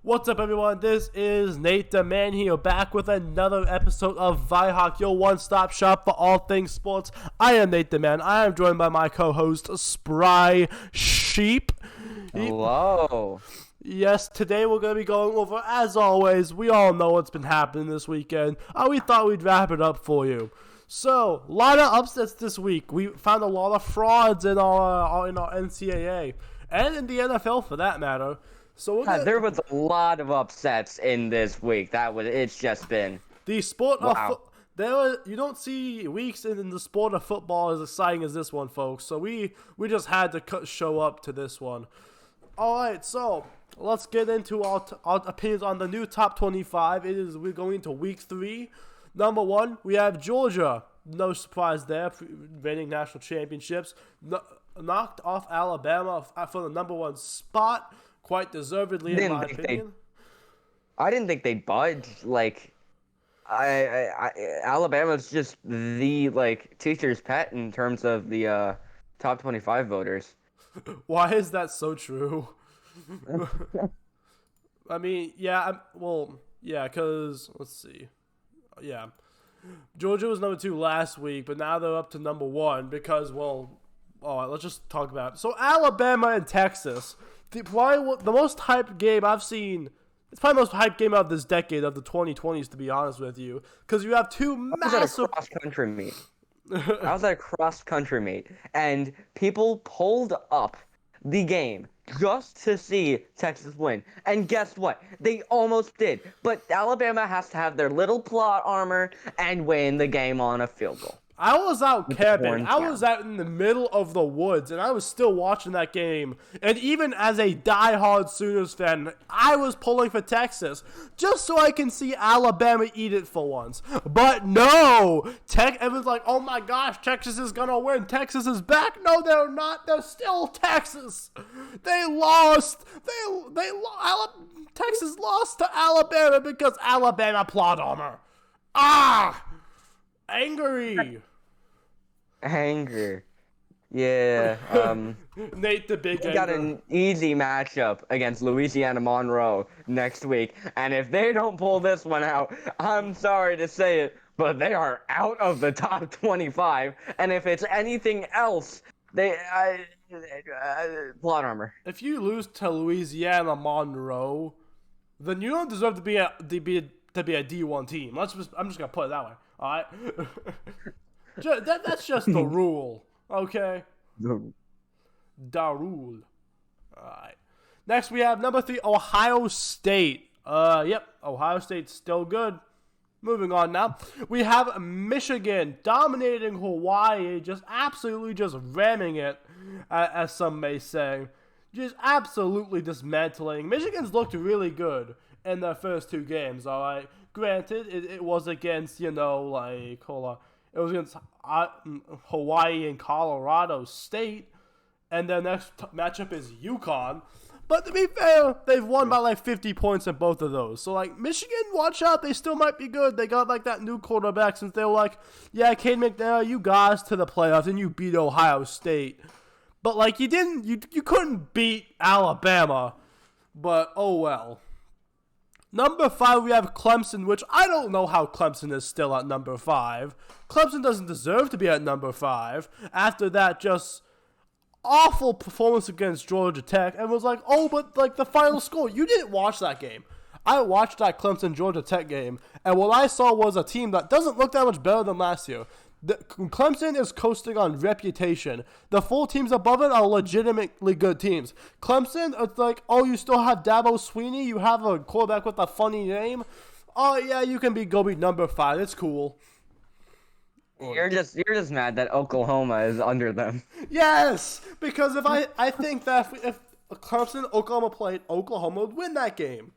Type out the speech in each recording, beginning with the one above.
What's up, everyone? This is Natedaman here, back with another episode of Vihawk, your one-stop shop for all things sports. I am Natedaman. I am joined by my co-host, Spry Sheep. Hello. Yes, today we're going to be going over, as always, we all know what's been happening this weekend. We thought we'd wrap it up for you. So, a lot of upsets this week. We found a lot of frauds in our NCAA, and in the NFL for that matter. So There was a lot of upsets in this week. It's just been the sport of you don't see weeks in the sport of football as exciting as this one, folks. So we just had to show up to this one. All right, so let's get into our opinions on the new top 25. We're going into week 3. Number 1, we have Georgia. No surprise there, winning national championships. Knocked off Alabama for the number 1 spot. Quite deservedly, in my opinion. I didn't think they'd budge. Alabama's just the teacher's pet in terms of the top 25 voters. Why is that so true? I mean, because let's see, Georgia was number 2 last week, but now they're up to number 1 because let's just talk about it. So Alabama and Texas. The most hyped game I've seen. It's probably the most hyped game of this decade, of the 2020s, to be honest with you, because you have two massive. I was at a cross-country meet, and people pulled up the game just to see Texas win. And guess what? They almost did. But Alabama has to have their little plot armor and win the game on a field goal. I was out camping. I was out in the middle of the woods, and I was still watching that game. And even as a diehard Sooners fan, I was pulling for Texas just so I can see Alabama eat it for once. But no! Everyone's like, oh my gosh, Texas is going to win. Texas is back. No, they're not. They're still Texas. They lost. Texas lost to Alabama because Alabama plot armor. Anger. Yeah. Nate the Big They got an easy matchup against Louisiana Monroe next week. And if they don't pull this one out, I'm sorry to say it, but they are out of the top 25. And if it's anything else, plot armor. If you lose to Louisiana Monroe, then you don't deserve to be a D1 team. I'm just gonna put it that way. All right, that's just the rule. Okay, the rule. All right. Next we have number 3, Ohio State. Ohio State's still good. Moving on now, we have Michigan dominating Hawaii, just absolutely just ramming it, as some may say, just absolutely dismantling. Michigan's looked really good in their first 2 games. All right. Granted, it was against, it was against Hawaii and Colorado State, and their next matchup is UConn. But to be fair, they've won by 50 points in both of those. So, Michigan, watch out, they still might be good. They got, that new quarterback since they were Cade McNair, you guys to the playoffs, and you beat Ohio State. But, you couldn't beat Alabama. But, oh well. Number 5, we have Clemson, which I don't know how Clemson is still at number 5. Clemson doesn't deserve to be at number 5. After that, just awful performance against Georgia Tech. And was but the final score. You didn't watch that game. I watched that Clemson-Georgia Tech game, and what I saw was a team that doesn't look that much better than last year. Clemson is coasting on reputation. The 4 teams above it are legitimately good teams. Clemson, it's you still have Dabo Swinney. You have a quarterback with a funny name. Oh yeah, you can go be number 5. It's cool. You're just mad that Oklahoma is under them. Yes, because if I think that if Clemson Oklahoma played, Oklahoma would win that game.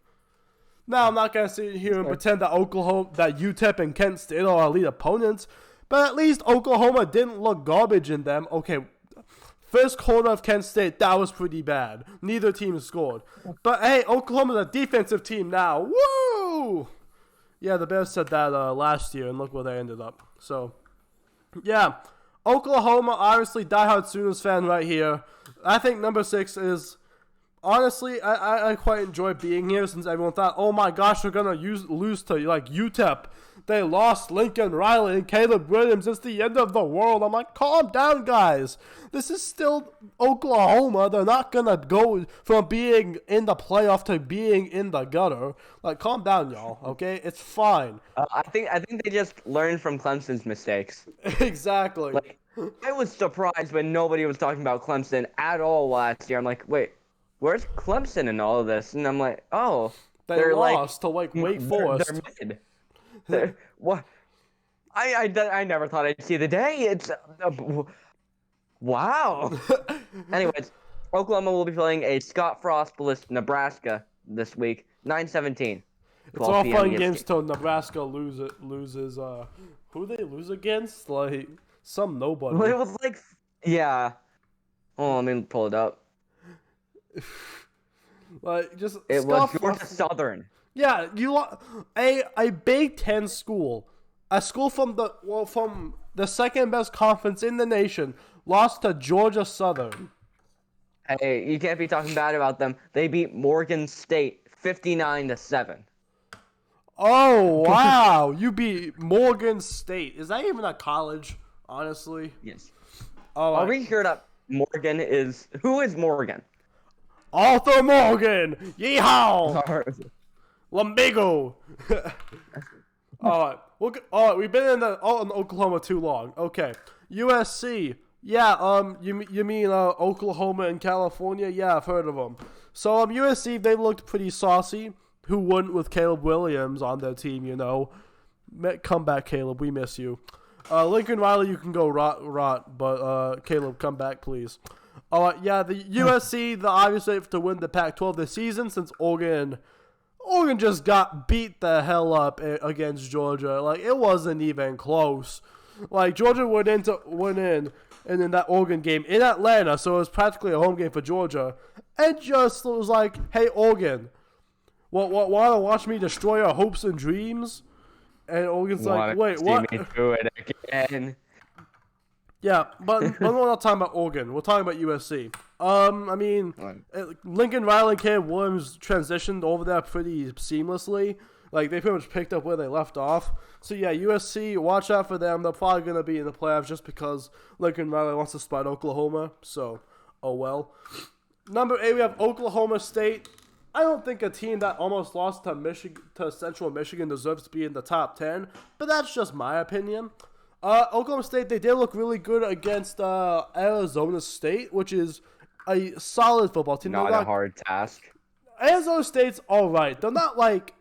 Now I'm not gonna sit here and pretend that UTEP and Kent State are elite opponents. But at least Oklahoma didn't look garbage in them. Okay, first quarter of Kent State, that was pretty bad. Neither team scored. But hey, Oklahoma's a defensive team now. Woo! Yeah, the Bears said that last year, and look where they ended up. So, yeah, Oklahoma, obviously diehard Sooners fan right here. I think number 6 is honestly, I quite enjoy being here since everyone thought, oh my gosh, they're gonna lose to like UTEP. They lost Lincoln Riley and Caleb Williams. It's the end of the world. I'm like, calm down, guys. This is still Oklahoma. They're not gonna go from being in the playoff to being in the gutter. Like, calm down, y'all. Okay, it's fine. I think they just learned from Clemson's mistakes. Exactly. Like, I was surprised when nobody was talking about Clemson at all last year. I'm like, wait, where's Clemson in all of this? And I'm like, oh, they're lost to like Wake Forest. They're mid. What? I never thought I'd see the day. It's wow. Anyways, Oklahoma will be playing a Scott Frost-less Nebraska this week, 9:17. It's all fun games till Nebraska loses. Who they lose against? Like some nobody. Well, it was like, yeah. Oh, let me pull it up. Like just it was Georgia Southern. Yeah, a Big Ten school, a school from the second best conference in the nation, lost to Georgia Southern. Hey, you can't be talking bad about them. They beat Morgan State 59-7. Oh wow! You beat Morgan State. Is that even a college? Honestly. Yes. Oh, are we sure that Morgan is? Who is Morgan? Arthur Morgan. Yeehaw! Lumbago. All right. We've been in Oklahoma too long. Okay. USC. Yeah. You mean Oklahoma and California? Yeah, I've heard of them. So USC, they looked pretty saucy. Who wouldn't with Caleb Williams on their team? You know. Come back, Caleb. We miss you. Lincoln Riley, you can go rot. But Caleb, come back, please. Yeah. The USC, the obviously have to win the Pac-12 this season since Oregon just got beat the hell up against Georgia. Like, it wasn't even close. Like, Georgia went in and in that Oregon game in Atlanta, so it was practically a home game for Georgia. And just was like, hey, Oregon, want to watch me destroy your hopes and dreams? And Oregon's like, wait, what? See me do it again. Yeah, but we're not talking about Oregon. We're talking about USC. I mean, Lincoln Riley and Caleb Williams transitioned over there pretty seamlessly. Like, they pretty much picked up where they left off. So, yeah, USC, watch out for them. They're probably going to be in the playoffs just because Lincoln Riley wants to spite Oklahoma. So, oh well. Number 8, we have Oklahoma State. I don't think a team that almost lost to Central Michigan deserves to be in the top 10, but that's just my opinion. Oklahoma State, they did look really good against Arizona State, which is a solid football team. Not a hard task. Arizona State's all right. They're not like...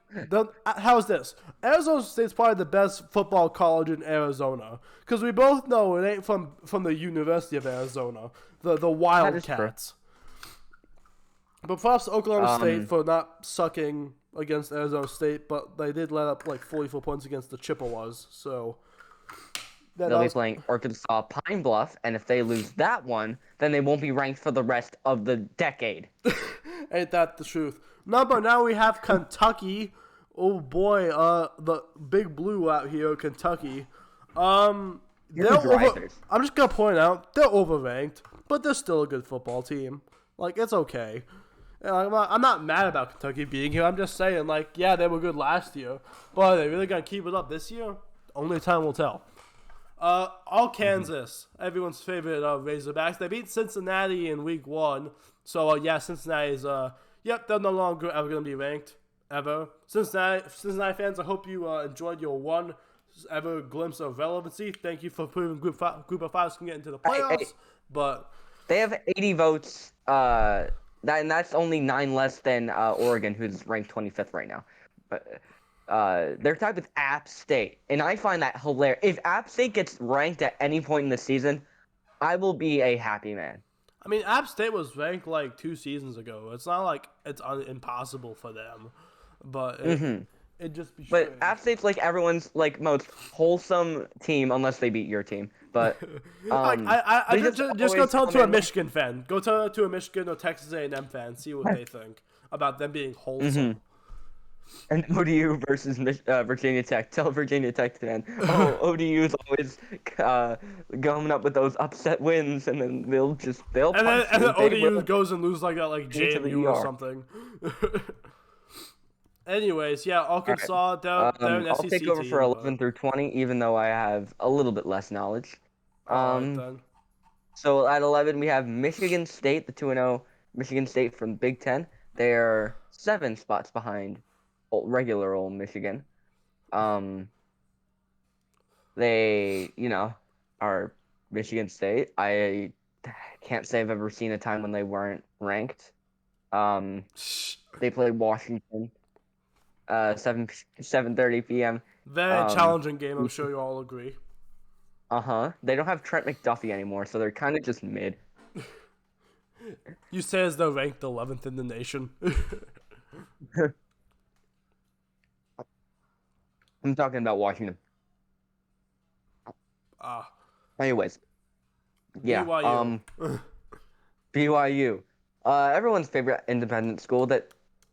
how's this? Arizona State's probably the best football college in Arizona. Because we both know it ain't from the University of Arizona. The Wildcats. But props to Oklahoma State for not sucking against Arizona State, but they did let up like 44 points against the Chippewas, so... They'll be playing Arkansas Pine Bluff, and if they lose that one, then they won't be ranked for the rest of the decade. Ain't that the truth? Now we have Kentucky. Oh boy, the Big Blue out here, Kentucky. I'm just gonna point out they're overranked, but they're still a good football team. Like, it's okay. I'm not mad about Kentucky being here. I'm just saying, like, yeah, they were good last year, but are they really gonna keep it up this year? Only time will tell. Kansas, everyone's favorite Razorbacks. They beat Cincinnati in week 1. So, yeah, Cincinnati's, they're no longer ever going to be ranked, ever. Cincinnati fans, I hope you enjoyed your one ever glimpse of relevancy. Thank you for proving Group of Fives can get into the playoffs. But they have 80 votes, and that's only 9 less than Oregon, who's ranked 25th right now. But... they're tied with App State, and I find that hilarious. If App State gets ranked at any point in the season, I will be a happy man. I mean, App State was ranked like 2 seasons ago. It's not like it's impossible for them, but it just be strange. But App State's like everyone's like most wholesome team, unless they beat your team. But I just go tell it to a Michigan fan. Go tell it to a Michigan or Texas A&M fan. See what they think about them being wholesome. And ODU versus Virginia Tech. Tell Virginia Tech fan, oh, ODU's always going up with those upset wins, and then they'll punch And then you. They ODU will goes and lose like at like into the JMU or ER. something. Anyways, yeah, All right. Arkansas, they're an I'll take SEC over for team, but 11 through 20, even though I have a little bit less knowledge. all right Um, then. so at 11 we have Michigan State, the 2-0 Michigan State from Big Ten. They're 7 spots behind regular old Michigan. Um, they, are Michigan State. I can't say I've ever seen a time when they weren't ranked. They played Washington, 7:30 p.m. Very Um, challenging game. I'm sure you all agree. They don't have Trent McDuffie anymore, so they're kind of just mid. You say as they're ranked 11th in the nation. I'm talking about Washington. Ah, Anyways, yeah. BYU. BYU. Everyone's favorite independent school that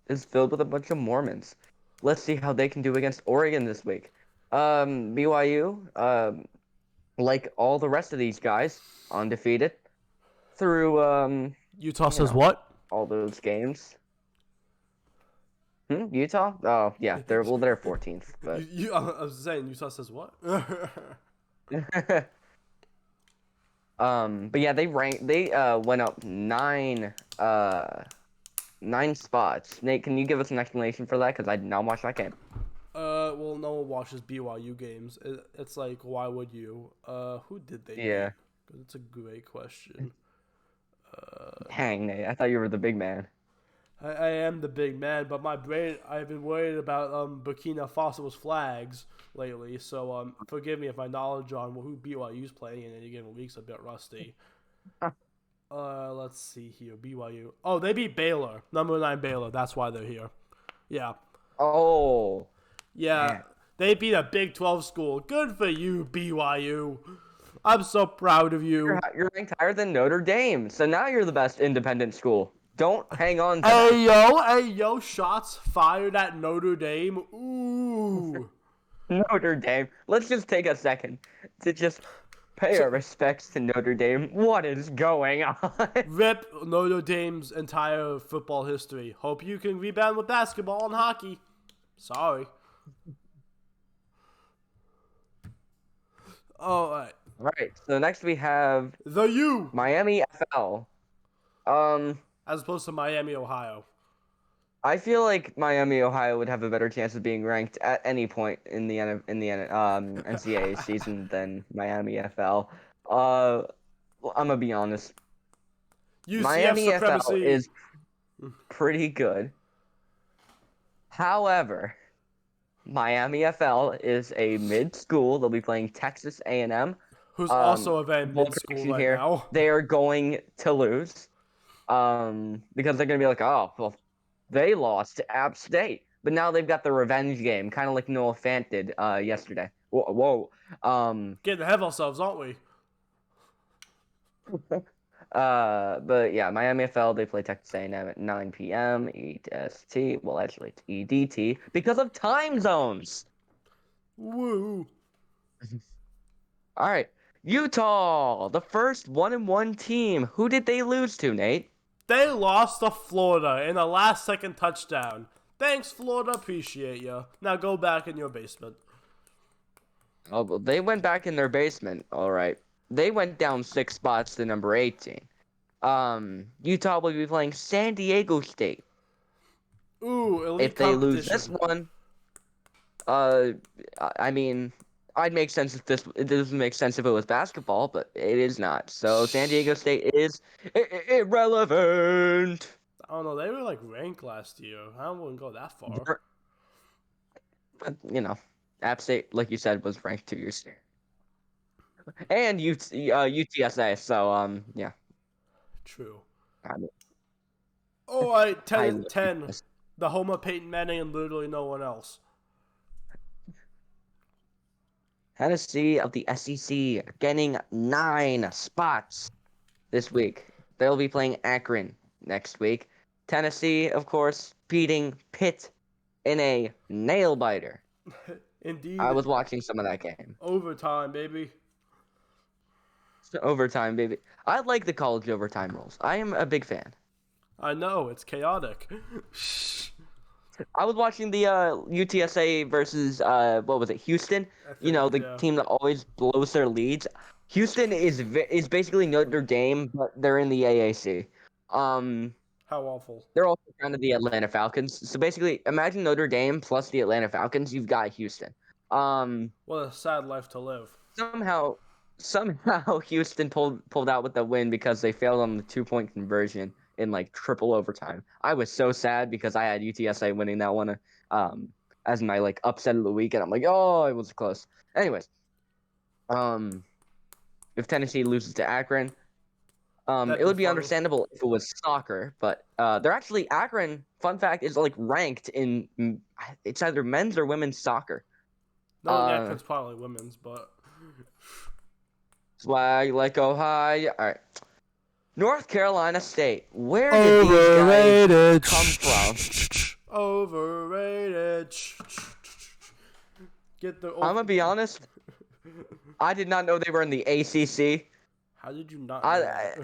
is filled with a bunch of Mormons. Let's see how they can do against Oregon this week. BYU, like all the rest of these guys, undefeated through Utah says what? all those games. Utah? Oh yeah, they're 14th, but I was saying Utah says what? but yeah, they went up 9 spots. Nate, can you give us an explanation for that? Because I did not watch that game. Well, no one watches BYU games. It's like, why would you? Who did they Yeah. beat? 'Cause it's a great question. Dang, Nate, I thought you were the big man. I am the big man, but my brain, I've been worried about Burkina Faso's flags lately, so forgive me if my knowledge on who BYU's playing in any given week's a bit rusty. Let's see here, BYU. Oh, they beat Baylor, number 9 Baylor. That's why they're here. Yeah, Oh, yeah, man. they beat a Big 12 school. Good for you, BYU. I'm so proud of you. You're ranked higher than Notre Dame, so now you're the best independent school. Don't hang on to that. Hey yo, shots fired at Notre Dame. Ooh. Notre Dame. Let's just take a second to just pay our respects to Notre Dame. What is going on? Rip Notre Dame's entire football history. Hope you can rebound with basketball and hockey. Sorry. All right. All right. So next we have The U. Miami FL. As opposed to Miami, Ohio. I feel like Miami, Ohio would have a better chance of being ranked at any point in the NCAA season than Miami FL. I'm gonna be honest. UCF Miami FL supremacy. is pretty good. However, Miami FL is a mid school. They'll be playing Texas A&M. Who's also a very Full mid school correction right here. now. They are going to lose. Because they're gonna be like, oh, well, they lost to App State, but now they've got the revenge game, kind of like Noah Fant did yesterday. Whoa. Getting ahead of ourselves, aren't we? But yeah, Miami FL, they play Texas A&M at 9 p.m. EST. Well, actually, it's EDT because of time zones. Woo. All right, Utah, the first 1-1 team. Who did they lose to, Nate? They lost to Florida in a last-second touchdown. Thanks, Florida. Appreciate ya. Now go back in your basement. Oh, well, they went back in their basement. All right. They went down 6 spots to number 18. Utah will be playing San Diego State. Ooh, elite If they lose this competition. one, I mean, I'd make sense if it doesn't make sense if it was basketball, but it is not. So San Diego State is irrelevant. I don't know. They were like ranked last year. I wouldn't go that far. But, App State, like you said, was ranked 2 years ago. And UTSA, so yeah. True. I mean, All right, 10 I and 10. The home of Peyton Manning and literally no one else. Tennessee of the SEC getting 9 spots this week. They'll be playing Akron next week. Tennessee, of course, beating Pitt in a nail biter. Indeed. I was watching some of that game. Overtime, baby. Overtime, baby. I like the college overtime rules. I am a big fan. I know, it's chaotic. I was watching the UTSA versus what was it, Houston? The Yeah. team that always blows their leads. Houston is basically Notre Dame, but they're in the AAC. How awful. They're also kind of the Atlanta Falcons. So basically, imagine Notre Dame plus the Atlanta Falcons. You've got Houston. What a sad life to live. Somehow Houston pulled out with the win because they failed on the 2-point conversion in like triple overtime. I was so sad because I had UTSA winning that one as my like upset of the week, and I'm like, oh, it was close. Anyways, if Tennessee loses to Akron, That'd it be would be funny. understandable if it was soccer, but they're actually Akron. Fun fact is like ranked in it's either men's or women's soccer. No, yeah, it's probably women's, but Swag like Ohio. All right. North Carolina State. Where did these guys come from? Overrated. Get the. I'm gonna be honest. I did not know they were in the ACC. How did you not know that?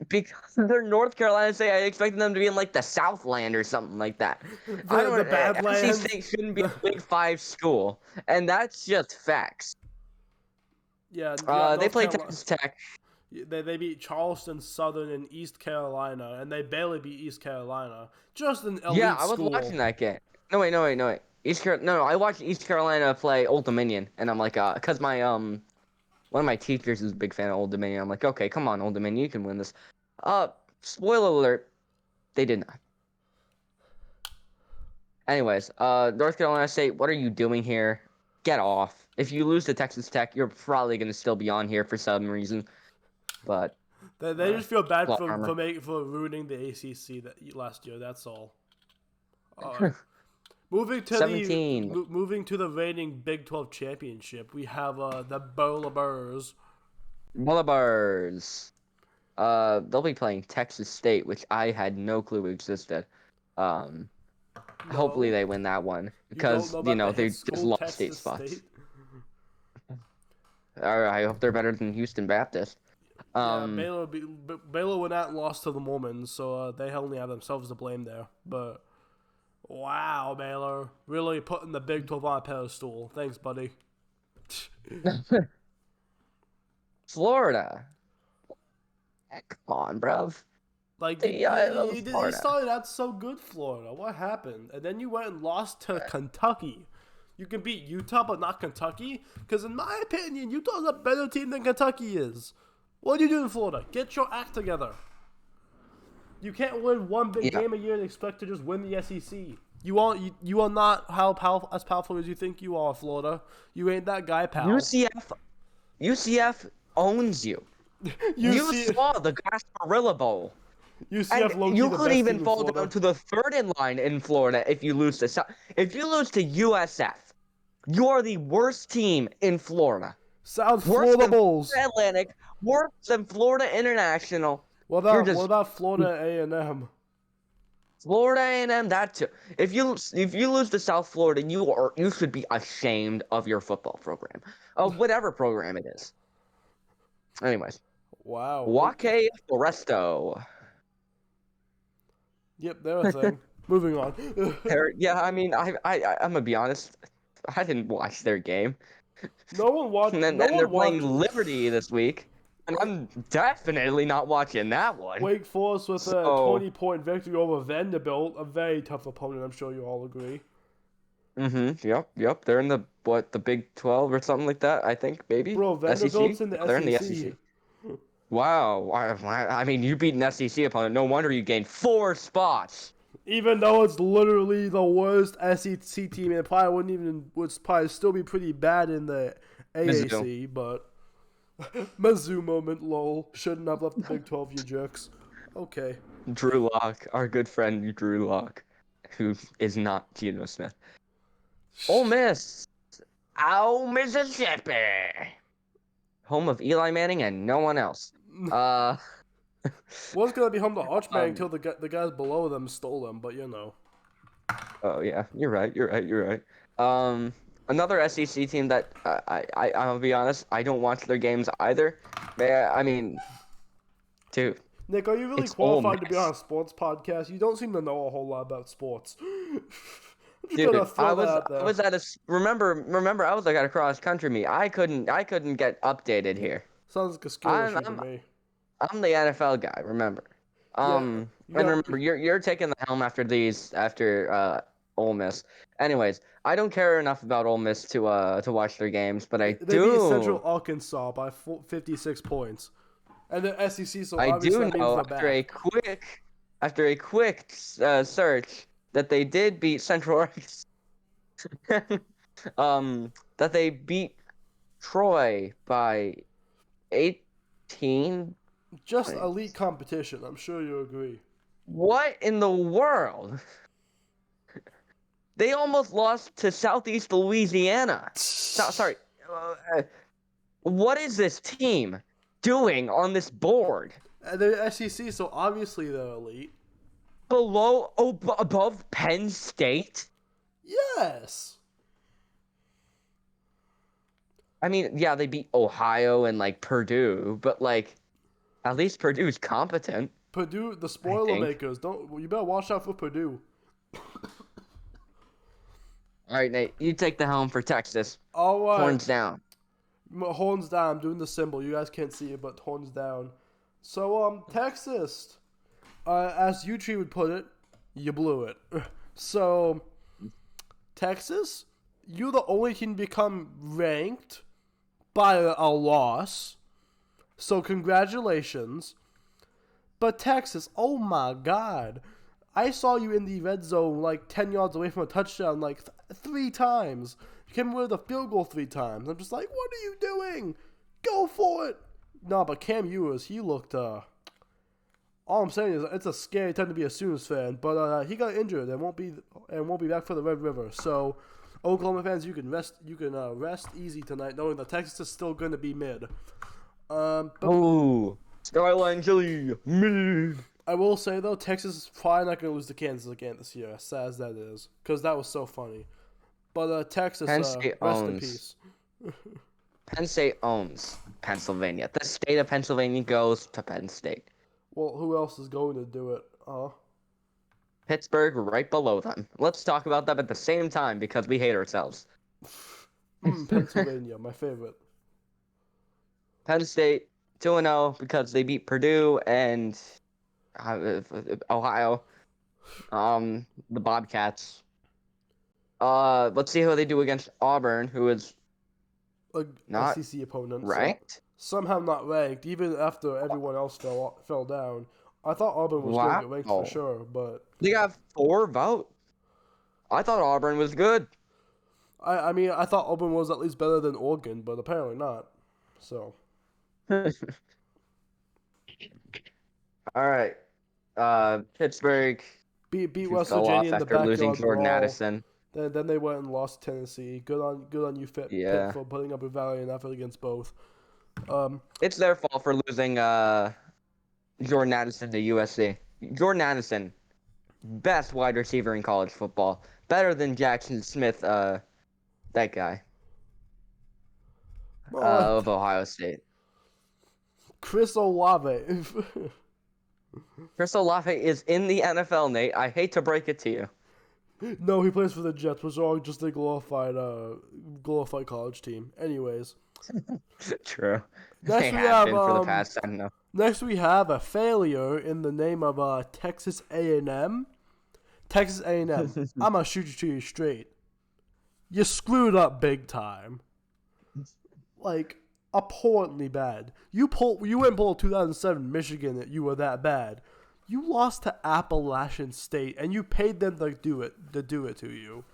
Because they're North Carolina State, I expected them to be in like the Southland or something like that. The Badlands. NC State shouldn't be a Big 5 school, and that's just facts. Yeah. They play Texas Tech. They beat Charleston Southern and East Carolina, and they barely beat East Carolina. Just an elite Yeah, I was school. watching that game. No wait. No, I watched East Carolina play Old Dominion, and I'm like, cause my one of my teachers is a big fan of Old Dominion. I'm like, okay, come on, Old Dominion, you can win this. Spoiler alert, they did not. Anyways, North Carolina State, what are you doing here? Get off. If you lose to Texas Tech, you're probably gonna still be on here for some reason. But they just feel bad for ruining the ACC last year. That's all. Moving to 17. moving to the reigning Big 12 championship, we have the Bowler Burrs. Mullabars. They'll be playing Texas State, which I had no clue existed. Hopefully they win that one because they just lost state spots. I hope they're better than Houston Baptist. Yeah, Baylor went out and lost to the Mormons, so they only have themselves to blame there. But wow, Baylor really putting the Big 12 on a pedestal. Thanks, buddy. Florida. Come on, bruv. Like you started out so good, Florida. What happened? And then you went and lost to Kentucky. You can beat Utah, but not Kentucky? Because in my opinion, Utah's a better team than Kentucky is. What are you doing, Florida? Get your act together. You can't win one big game a year and expect to just win the SEC. You are not as powerful as you think you are, Florida. You ain't that guy, pal. UCF owns you. You saw the Gasparilla Bowl. UCF you could even fall down to the third in line in Florida if you lose to USF. You are the worst team in Florida. South Florida Bulls. Atlantic, worse than Florida International. What about Florida A&M? Florida A&M, that too. If you lose to South Florida, you should be ashamed of your football program, of whatever program it is. Anyways. Wow. Wake Forresto. Yep, they're a thing. Moving on. Yeah, I mean, I'm gonna be honest. I didn't watch their game. No one watched. And then they're playing Liberty this week, and I'm definitely not watching that one. Wake Forest with a 20-point victory over Vanderbilt, a very tough opponent. I'm sure you all agree. Yep. They're in the Big 12 or something like that. I think maybe. Bro, Vanderbilt's SEC? in the SEC. They're in the SEC. Wow. I mean, you beat an SEC opponent. No wonder you gained 4 spots. Even though it's literally the worst SEC team, it probably would probably still be pretty bad in the AAC, but Mizzou moment, lol. Shouldn't have left the Big 12, you jerks. Okay. Drew Lock, our good friend Drew Lock, who is not Geno Smith. Ole Miss. Mississippi. Home of Eli Manning and no one else. Was gonna be home to Archman until the guys below them stole them, but you know. Oh yeah, you're right. You're right. Another SEC team that I'll be honest, I don't watch their games either. I mean, dude, Nick, are you really it's Ole qualified to be on Miss. a sports podcast? You don't seem to know a whole lot about sports. I'm just gonna Dude, throw that out I there. was at a remember I was like at a cross country meet. I couldn't get updated here. Sounds like a skill I'm issue to I'm me. I'm the NFL guy. Remember. Yeah, you And got. remember, you're taking the helm after Ole Miss. Anyways, I don't care enough about Ole Miss to watch their games, but They beat Central Arkansas by 56 points, and the SEC. So I obviously do that means know they're back. after a quick search that they did beat Central Arkansas. That they beat Troy by 18 Just elite points. competition. I'm sure you agree. What in the world? They almost lost to Southeast Louisiana. Sorry. Uh, what is this team doing on this board? And the SEC, so obviously they're elite. Above Penn State? Yes. I mean, yeah, they beat Ohio and like Purdue, but like at least Purdue's competent, Purdue, the I spoiler think. makers. Don't you better watch out for Purdue. All right, Nate, you take the helm for Texas. All right, Horns down. horns down. I'm doing the symbol. You guys can't see it, but horns down. So Texas, as Utri would put it, you blew it. So Texas, you're the only team to become ranked by a loss. So congratulations. But Texas, oh my God. I saw you in the red zone like 10 yards away from a touchdown like 3 times. You came away with a field goal 3 times. I'm just like, what are you doing? Go for it. No, but Cam Ewers, he looked, all I'm saying is it's a scary time to be a Sooners fan, but he got injured and won't be back for the Red River. So, Oklahoma fans, you can rest easy tonight, knowing that Texas is still going to be mid. Oh, Skyline Chili, me. I will say though, Texas is probably not going to lose to Kansas again this year, as sad as that is, because that was so funny. But Texas, Penn State rest in owns. peace. Penn State owns Pennsylvania. The state of Pennsylvania goes to Penn State. Well, who else is going to do it? Pittsburgh right below them. Let's talk about them at the same time because we hate ourselves. Pennsylvania, my favorite. Penn State 2-0 because they beat Purdue and Ohio. The Bobcats. Let's see how they do against Auburn, who is not SEC opponent. ranked. So somehow not ranked, even after everyone else fell down. I thought Auburn was going to get ranked for sure, but they got 4 votes. I thought Auburn was good. I mean, I thought Auburn was at least better than Oregon, but apparently not. So. All right. Pittsburgh beat West Virginia in the after losing backyard Jordan brawl. Addison. Then they went and lost Tennessee. Good on you, Pitt, for putting up a valiant effort against both. It's their fault for losing Jordan Addison to USC. Jordan Addison, best wide receiver in college football, better than Jackson Smith, that guy of Ohio State. Chris Olave. Chris Olave is in the NFL, Nate. I hate to break it to you. No, he plays for the Jets, which are just a glorified college team. Anyways. True. Next they we have have been for the past, I don't know. Next we have a failure in the name of Texas A&M. Texas A&M. I'm gonna shoot you to you straight. You screwed up big time. Like abhorrently bad. You went and pulled 2007 Michigan that you were that bad. You lost to Appalachian State and you paid them to do it to you.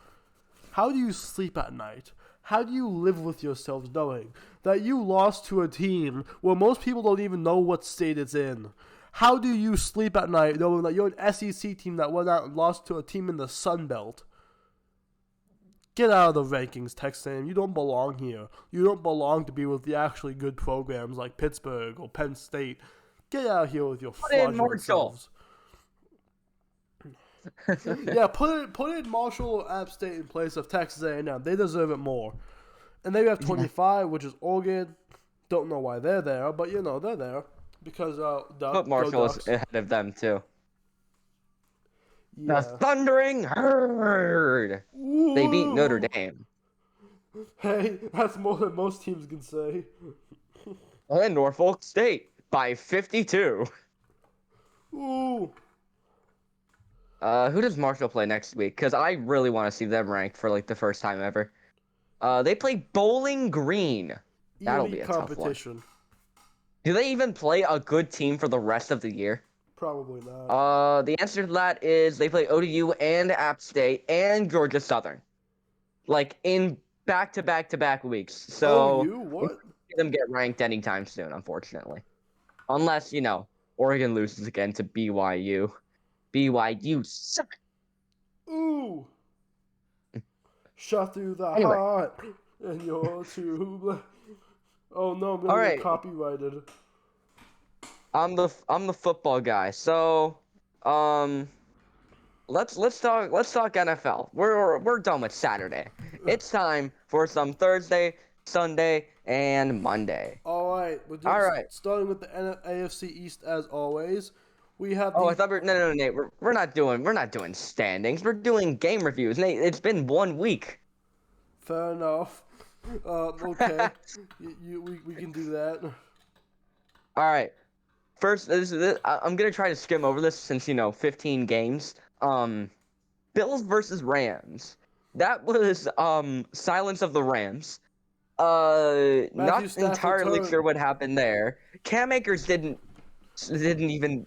How do you sleep at night? How do you live with yourselves knowing that you lost to a team where most people don't even know what state it's in? How do you sleep at night knowing that you're an SEC team that went out and lost to a team in the Sun Belt? Get out of the rankings, Texas A&M. You don't belong here. You don't belong to be with the actually good programs like Pittsburgh or Penn State. Get out of here with your fraudulent selves. Yeah, put in Marshall or App State in place of Texas A&M. They deserve it more. And then you have 25, which is Oregon. Don't know why they're there, but they're there because But go Marshall is Ducks. ahead of them too. The Yeah. Thundering Herd. They beat Notre Ooh. Dame. Hey, that's more than most teams can say. And Norfolk State by 52. Ooh. Who does Marshall play next week? Because I really want to see them ranked for like the first time ever. They play Bowling Green. That'll be Elite a tough one. competition. Do they even play a good team for the rest of the year? Probably not. The answer to that is they play ODU and App State and Georgia Southern, like in back-to-back weeks. So OU? we What? can't see them get ranked anytime soon, unfortunately, unless Oregon loses again to BYU. BYU suck. Ooh. Shot through the Anyway, heart and your tube. Oh no, I'm all gonna get right. copyrighted. I'm the football guy. So, um, let's talk NFL. We're done with Saturday. It's time for some Thursday, Sunday, and Monday. All right, All right. starting with the AFC East as always. We have Oh, I the thought no, Nate. We're not doing standings. We're doing game reviews. Nate, it's been 1 week. fair enough. Okay, we can do that. All right. First, I'm gonna try to skim over this since 15 games. Bills versus Rams. That was silence of the Rams. Matthew Not Stafford entirely turned. sure what happened there. Cam Akers didn't even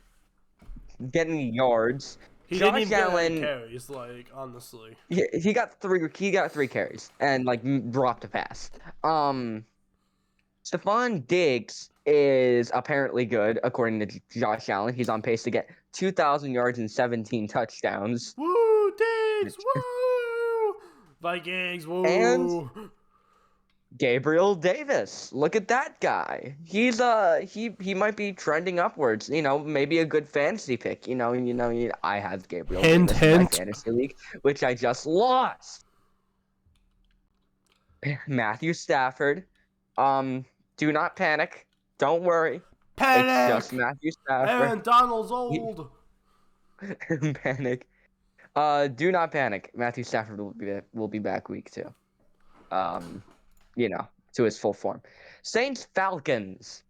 get any yards. He didn't Josh even get any Allen, carries. Like honestly, he got three carries and like dropped a pass. Stephon Diggs is apparently good according to Josh Allen. He's on pace to get 2,000 yards and 17 touchdowns. woo Diggs, woo Vikings, And woo. Gabriel Davis. Look at that guy. He might be trending upwards. Maybe a good fantasy pick. I have Gabriel Hint, Davis in my hint. fantasy league, which I just lost. Matthew Stafford. Do not panic. Don't worry. It's just Panic. Matthew Stafford. Aaron Donald's old. Panic. Do not panic. Matthew Stafford will be back week 2. Um, to his full form. Saints Falcons.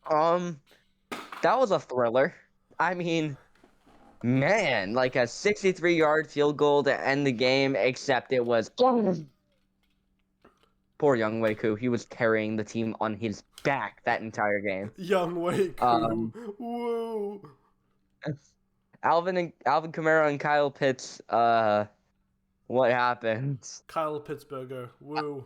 That was a thriller. I mean, man, like a 63-yard field goal to end the game, except it was poor Young Wei-Koo. He was carrying the team on his back that entire game. Young Wei-Koo. Woo. Alvin Kamara and Kyle Pitts. What happened? Kyle Pittsburgher. Woo.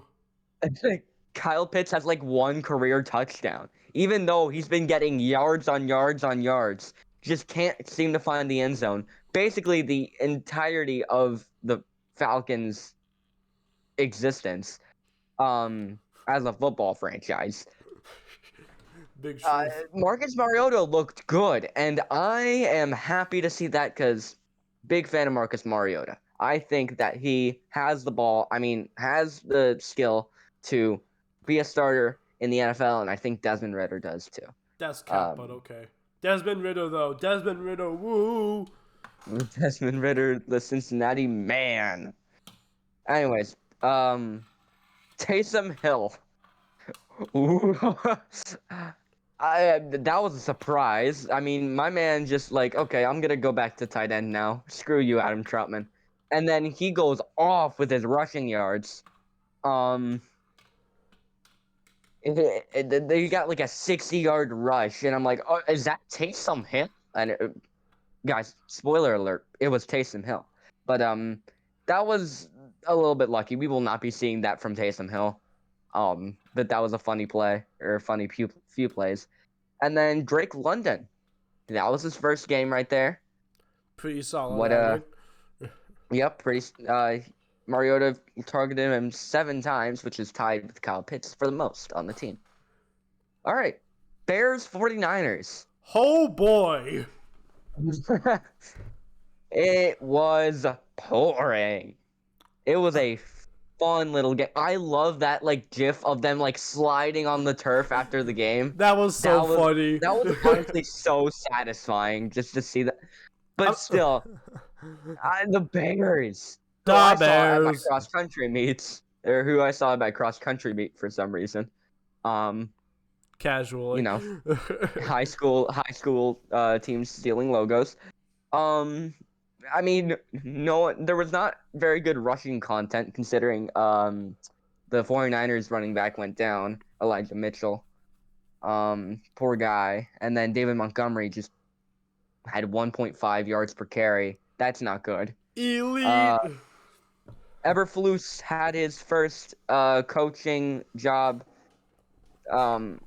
Kyle Pitts has like 1 career touchdown, even though he's been getting yards on yards on yards. Just can't seem to find the end zone. Basically, the entirety of the Falcons' existence, as a football franchise. Big truth. Marcus Mariota looked good, and I am happy to see that because big fan of Marcus Mariota. I think that he has the ball. I mean, has the skill to be a starter in the NFL, and I think Desmond Ridder does too. That's cap, but okay. Desmond Ridder, though. Desmond Ridder, woo. Desmond Ridder, the Cincinnati man. Anyways, Taysom Hill. Ooh. That was a surprise. I mean, my man just like, okay, I'm gonna go back to tight end now. Screw you, Adam Troutman. And then he goes off with his rushing yards. They got like a 60-yard rush, and I'm like, oh, is that Taysom Hill? And guys, spoiler alert, it was Taysom Hill. But that was a little bit lucky. We will not be seeing that from Taysom Hill. But that was a funny play, or a funny few plays. And then Drake London. That was his first game right there. Pretty solid. What Yep, pretty Mariota targeted him 7 times, which is tied with Kyle Pitts for the most on the team. All right. Bears 49ers. Oh boy. It was pouring. It was a fun little game. I love that like GIF of them like sliding on the turf after the game. That was so That was funny. that was honestly so satisfying just to see that. But I'm- still, the Bears, who I Da saw at my Bears. cross country meets, or who I saw at my cross country meet for some reason. Um, you Casually. know, high school teams stealing logos. Um, I mean, no, there was not very good rushing content considering the 49ers running back went down, Elijah Mitchell. Poor guy. And then David Montgomery just had 1.5 yards per carry. That's not good. Elite. Uh, Eberflus had his first coaching job um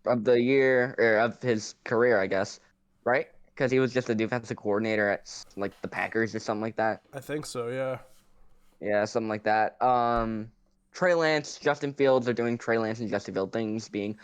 of the year or of his career, I guess, right? Because he was just a defensive coordinator at like the Packers or something like that. I think so, yeah. Yeah, something like that. Trey Lance, Justin Fields are doing Trey Lance and Justin Field things, being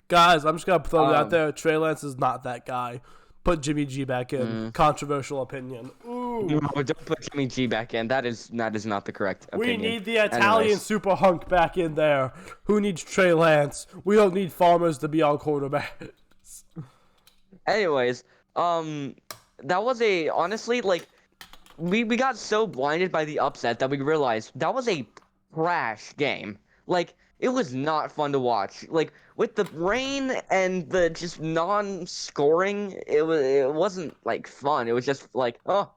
Guys, I'm just gonna throw it out um. there. Trey Lance is not that guy. Put Jimmy G back in. Controversial opinion. No, Ooh. don't put Jimmy G back in. That is not the correct We opinion. need the Italian Anyways, super hunk back in there. Who needs Trey Lance? We don't need farmers to be our quarterback. anyways, that was a honestly like we got so blinded by the upset that we realized that was a trash game. Like it was not fun to watch. Like with the rain and the just non-scoring, it wasn't like fun. It was just like, oh,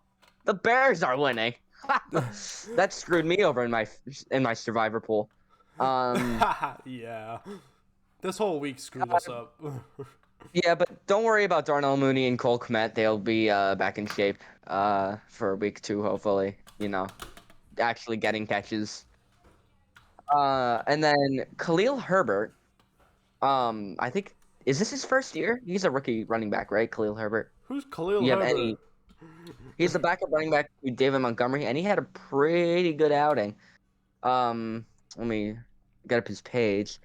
the Bears are winning. That screwed me over in my survivor pool. Um, Yeah. This whole week screwed us up. yeah, but don't worry about Darnell Mooney and Cole Kmet. They'll be back in shape for week 2, hopefully. You know, actually getting catches. And then Khalil Herbert. I think is this his first year? He's a rookie running back, right? Khalil Herbert. Who's Khalil You have Herbert? any? He's the backup running back to David Montgomery, and he had a pretty good outing. Let me get up his page.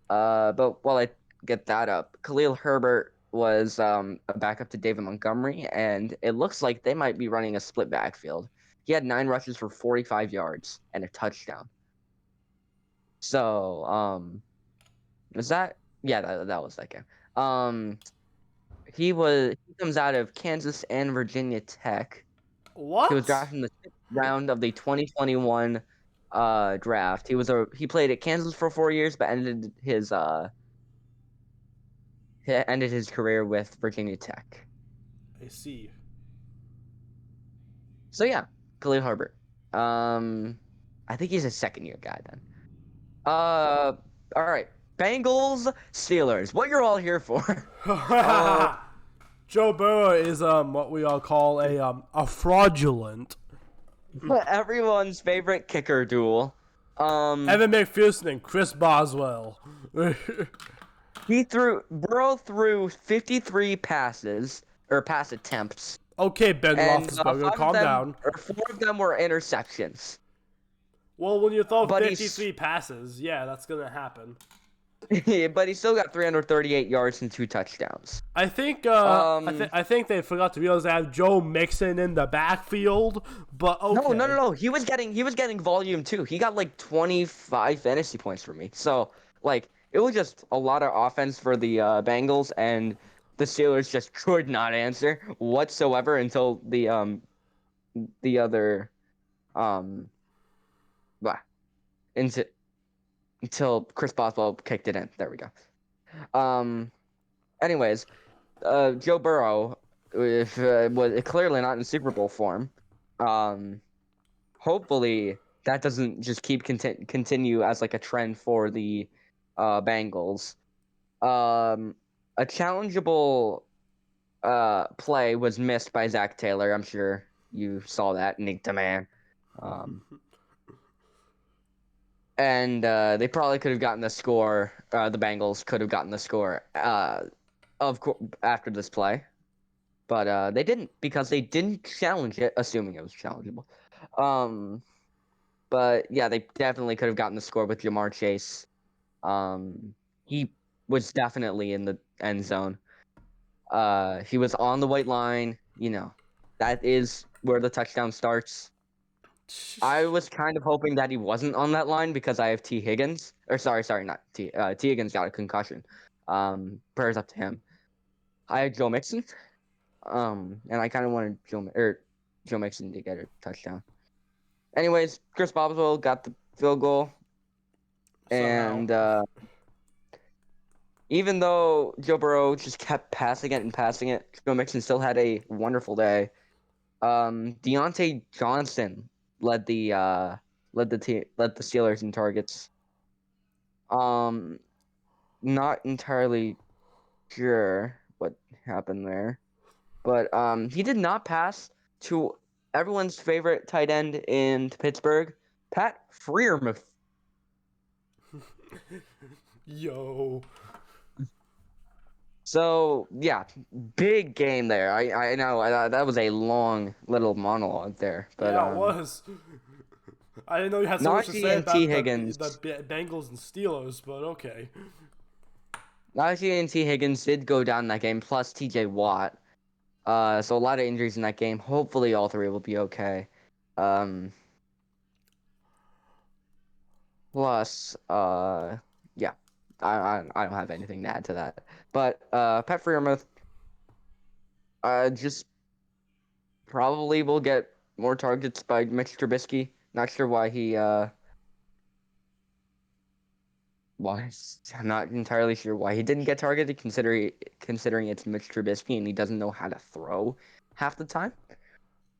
But while I get that up, Khalil Herbert was a backup to David Montgomery, and it looks like they might be running a split backfield. He had 9 rushes for 45 yards and a touchdown. So, is that yeah, that was that game. He comes out of Kansas and Virginia Tech. He was What? drafted in the 6th round of the 2021 draft. He played at Kansas for 4 years, but ended his career with Virginia Tech. I see. So yeah, Khalil Herbert. I think he's a second year guy then. All right, Bengals, Steelers. What you're all here for? Joe Burrow is what we all call a fraudulent. Everyone's favorite kicker duel. Evan McPherson and Chris Boswell. Burrow threw 53 passes or pass attempts, Okay, Ben and Roethlisberger, calm down. 4 of them were interceptions. Well, when you throw But 53 passes, yeah, that's gonna happen. but he still got 338 yards and 2 touchdowns. I think Um, I think they forgot to realize they have Joe Mixon in the backfield, but okay. No. He was getting volume too. He got like 25 fantasy points for me. So like it was just a lot of offense for the Bengals, and the Steelers just could not answer whatsoever until the other um blah, into until Chris Boswell kicked it in. There we go. Anyways, Joe Burrow was clearly not in Super Bowl form. Hopefully that doesn't just continue as like a trend for the Bengals. A challengeable play was missed by Zach Taylor. I'm sure you saw that, Natedaman. And they probably could have gotten the score. The Bengals could have gotten the score after this play, but they didn't because they didn't challenge it, assuming it was challengeable. But yeah, they definitely could have gotten the score with Jamar Chase. He was definitely in the end zone. He was on the white line. That is where the touchdown starts. I was kind of hoping that he wasn't on that line because I have T. Higgins. Or sorry, not T. T. Higgins got a concussion. Prayers up to him. I had Joe Mixon. And I kind of wanted Joe Mixon to get a touchdown. Anyways, Chris Boswell got the field goal. Somehow. And even though Joe Burrow just kept passing it and passing it, Joe Mixon still had a wonderful day. Deontay Johnson led the Steelers in targets. Not entirely sure what happened there, but he did not pass to everyone's favorite tight end in Pittsburgh, Pat Freiermuth. Yo. So yeah, big game there. I know that was a long little monologue there, but Yeah, it was. I didn't know you had so much to Najee say and about T. the Higgins. Bengals and Steelers, but okay. Najee and T. Higgins did go down in that game, plus T.J. Watt. So a lot of injuries in that game. Hopefully, all three will be okay. Plus, yeah, I don't have anything to add to that. But Pat Freiermuth, just probably will get more targets by Mitch Trubisky. Not sure why why I'm not entirely sure why he didn't get targeted, considering it's Mitch Trubisky and he doesn't know how to throw half the time.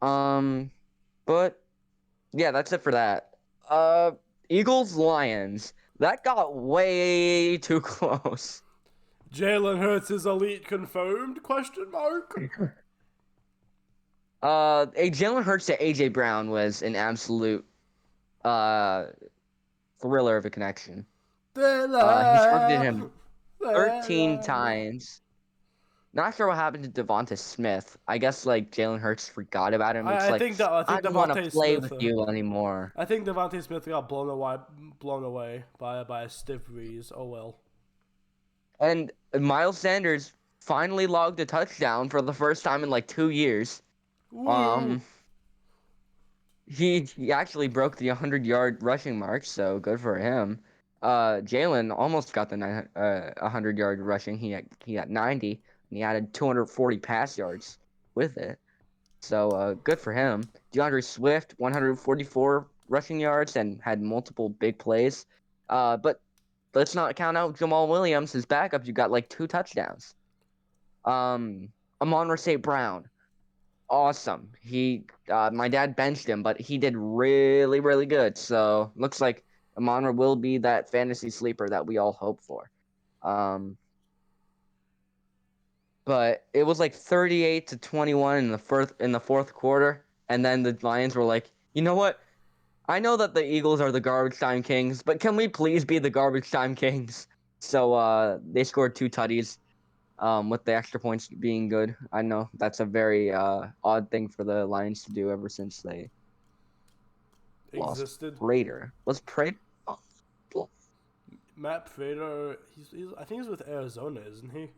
But yeah, that's it for that. Eagles Lions. That got way too close. Jalen Hurts is elite confirmed? Question mark. A Jalen Hurts to AJ Brown was an absolute thriller of a connection. He targeted him 13 times. Not sure what happened to Devonta Smith. I guess like Jalen Hurts forgot about him. It's I think I don't want to Devontae play Smith, with you anymore. I think Devontae Smith got blown away by a stiff breeze. Oh well. And Miles Sanders finally logged a touchdown for the first time in like 2 years. Woo. He actually broke the 100-yard rushing mark, so good for him. Jalen almost got the 100-yard rushing. He got 90, and he added 240 pass yards with it. So good for him. DeAndre Swift 144 rushing yards and had multiple big plays. But let's not count out Jamal Williams, his backup. You got like 2 touchdowns. Amon-Ra St. Brown. Awesome. My dad benched him, but he did really, really good. So looks like Amon-Ra will be that fantasy sleeper that we all hope for. But it was like 38-21 in the fourth quarter, and then the Lions were like, you know what? I know that the Eagles are the garbage time kings, but can we please be the garbage time kings? So they scored 2 tutties. With the extra points being good. I know that's a very odd thing for the Lions to do ever since they Existed. lost Prater. Was Prater? Matt Prater, I think he's with Arizona, isn't he?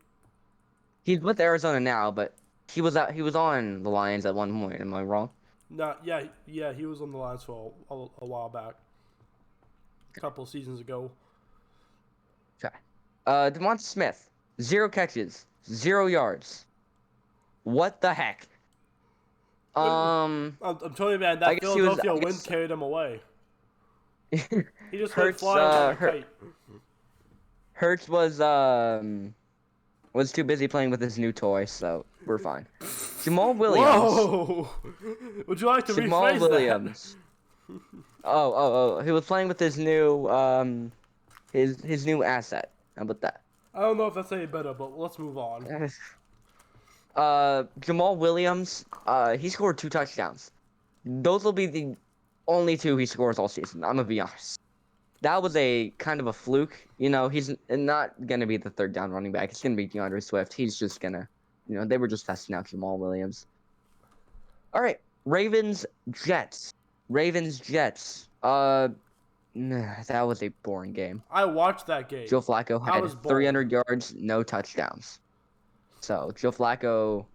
He's with Arizona now, but he was on the Lions at one point. Am I wrong? No, yeah, he was on the Lions for a while back, a couple seasons ago. Okay. Devonta Smith, 0 catches, 0 yards. What the heck? I'm telling you, man, that Philadelphia wind carried him away. He just went flying like a kite. Hurts was too busy playing with his new toy, so we're fine. Jamal Williams. Whoa! Would you like to Jamal rephrase Williams. that? Oh! He was playing with his new his new asset. How about that? I don't know if that's any better, but let's move on. Jamal Williams. He scored 2 touchdowns. Those will be the only 2 he scores all season. I'm gonna be honest. That was a kind of a fluke. He's not gonna be the 3rd down running back. It's gonna be DeAndre Swift. He's just gonna, they were just testing out Jamal Williams. All right, Ravens Jets. That was a boring game. I watched that game. Joe Flacco had 300 yards, no touchdowns. So Joe Flacco,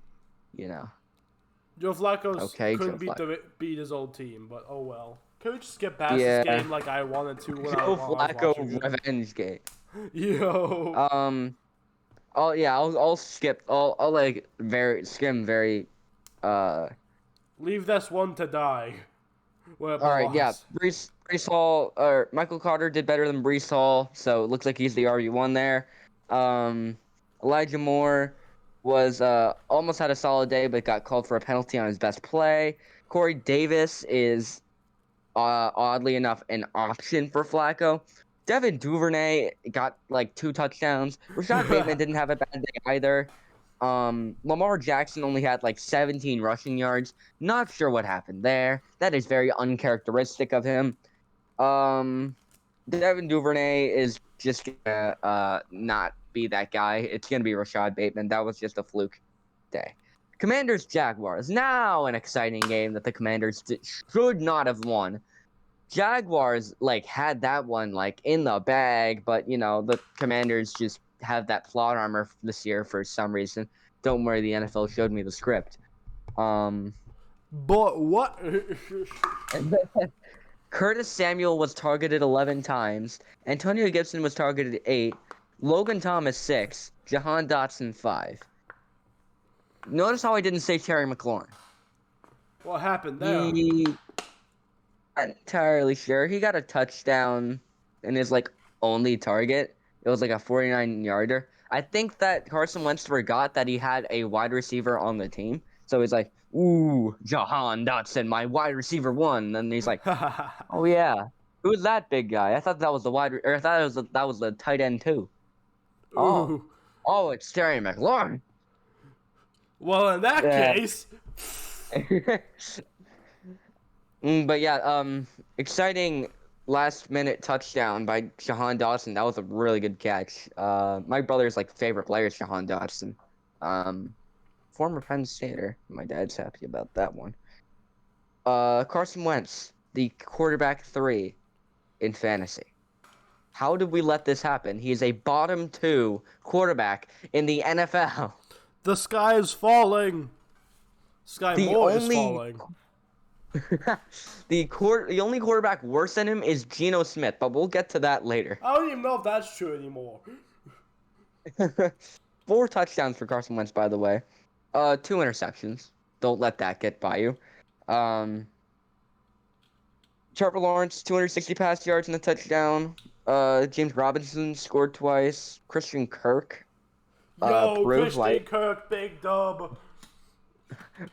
Joe Flacco okay, Joe couldn't Flacco. beat his old team, but oh well. Can we just get past this Yeah, game like I wanted to Joe while I was Flacco watching it? revenge game. Yo. Um, I'll skip. I'll like skim very. Uh, Leave this one to die where it all right, yeah. belongs. Brees Hall or Michael Carter did better than Brees Hall, so it looks like he's the RB1 there. Um, Elijah Moore was almost had a solid day, but got called for a penalty on his best play. Corey Davis is oddly enough an option for Flacco. Devin Duvernay got like 2 touchdowns. Rashad Bateman didn't have a bad day either. Lamar Jackson only had like 17 rushing yards. Not sure what happened there. That is very uncharacteristic of him. Devin Duvernay is just gonna not be that guy. It's gonna be Rashad Bateman. That was just a fluke day. Commanders Jaguars. Now an exciting game that the Commanders should not have won. Jaguars like had that one like in the bag, but the Commanders just have that plot armor this year for some reason. Don't worry, the NFL showed me the script. But what? Curtis Samuel was targeted 11 times. Antonio Gibson was targeted 8. Logan Thomas 6. Jahan Dotson 5. Notice how I didn't say Terry McLaurin. What happened there? Not entirely sure. He got a touchdown in his like only target. It was like a 49-yarder. I think that Carson Wentz forgot that he had a wide receiver on the team. So he's like, "Ooh, Jahan Dotson, my wide receiver 1." And he's like, "Oh yeah, who's that big guy? I thought that was the or I thought that was the tight end too." Oh, Ooh. it's Terry McLaurin. Well, in that Yeah. case. But yeah, exciting last-minute touchdown by Jahan Dotson. That was a really good catch. My brother's like favorite player is Jahan Dotson. Former Penn Stater. My dad's happy about that one. Carson Wentz, the quarterback 3 in fantasy. How did we let this happen? He is a bottom 2 quarterback in the NFL. The sky is falling. Sky more is falling. The only quarterback worse than him is Geno Smith, but we'll get to that later. I don't even know if that's true anymore. 4 touchdowns for Carson Wentz, by the way. 2 interceptions. Don't let that get by you. Trevor Lawrence, 260 pass yards and a touchdown. James Robinson scored twice. Christian Kirk. Christian Kirk, big dub.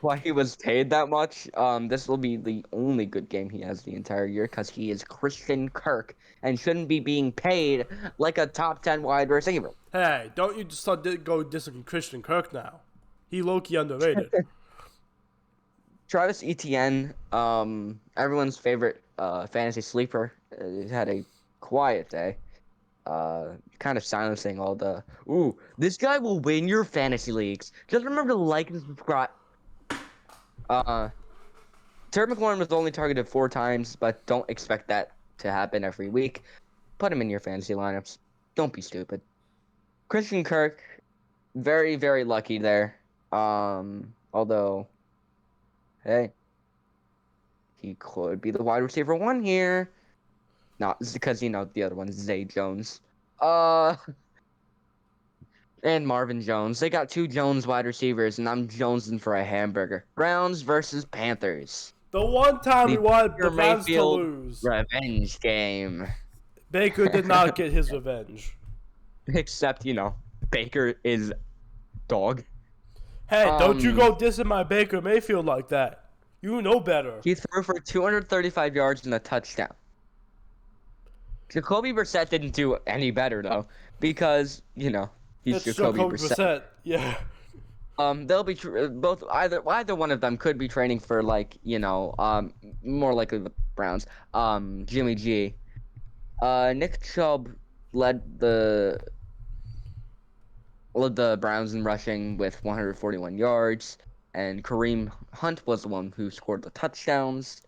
Why he was paid that much. This will be the only good game he has the entire year because he is Christian Kirk and shouldn't be being paid like a top 10 wide receiver. Hey, don't you just go dissing Christian Kirk now? He low-key underrated. Travis Etienne, everyone's favorite fantasy sleeper, had a quiet day. Kind of silencing all the, "Ooh, this guy will win your fantasy leagues. Just remember to like and subscribe." Terry McLaurin was only targeted 4 times, but don't expect that to happen every week. Put him in your fantasy lineups. Don't be stupid. Christian Kirk, very, very lucky there. Although, hey, he could be the wide receiver 1 here. Not because, the other one is Zay Jones. And Marvin Jones. They got 2 Jones wide receivers, and I'm jonesing for a hamburger. Browns versus Panthers. The one time we wanted the Browns to lose. Revenge game. Baker did not get his revenge. Except, Baker is dog. Hey, don't you go dissing my Baker Mayfield like that. You know better. He threw for 235 yards and a touchdown. Jacoby Brissett didn't do any better, though, because, he's Jacoby Brissett. Yeah. They'll be either one of them could be training for more likely the Browns. Jimmy G. Nick Chubb led the Browns in rushing with 141 yards, and Kareem Hunt was the one who scored the touchdowns.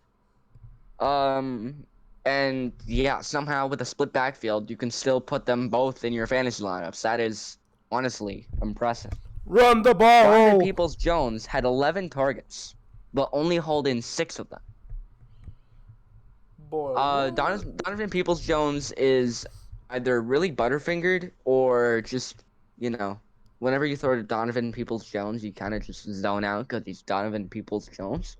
And yeah, somehow with a split backfield, you can still put them both in your fantasy lineups. That is honestly impressive. Run the Donovan ball. Peoples-Jones had 11 targets, but only holding 6 of them. Boy, what? Donovan Peoples-Jones is either really butterfingered or just, whenever you throw to Donovan Peoples-Jones, you kind of just zone out because he's Donovan Peoples-Jones.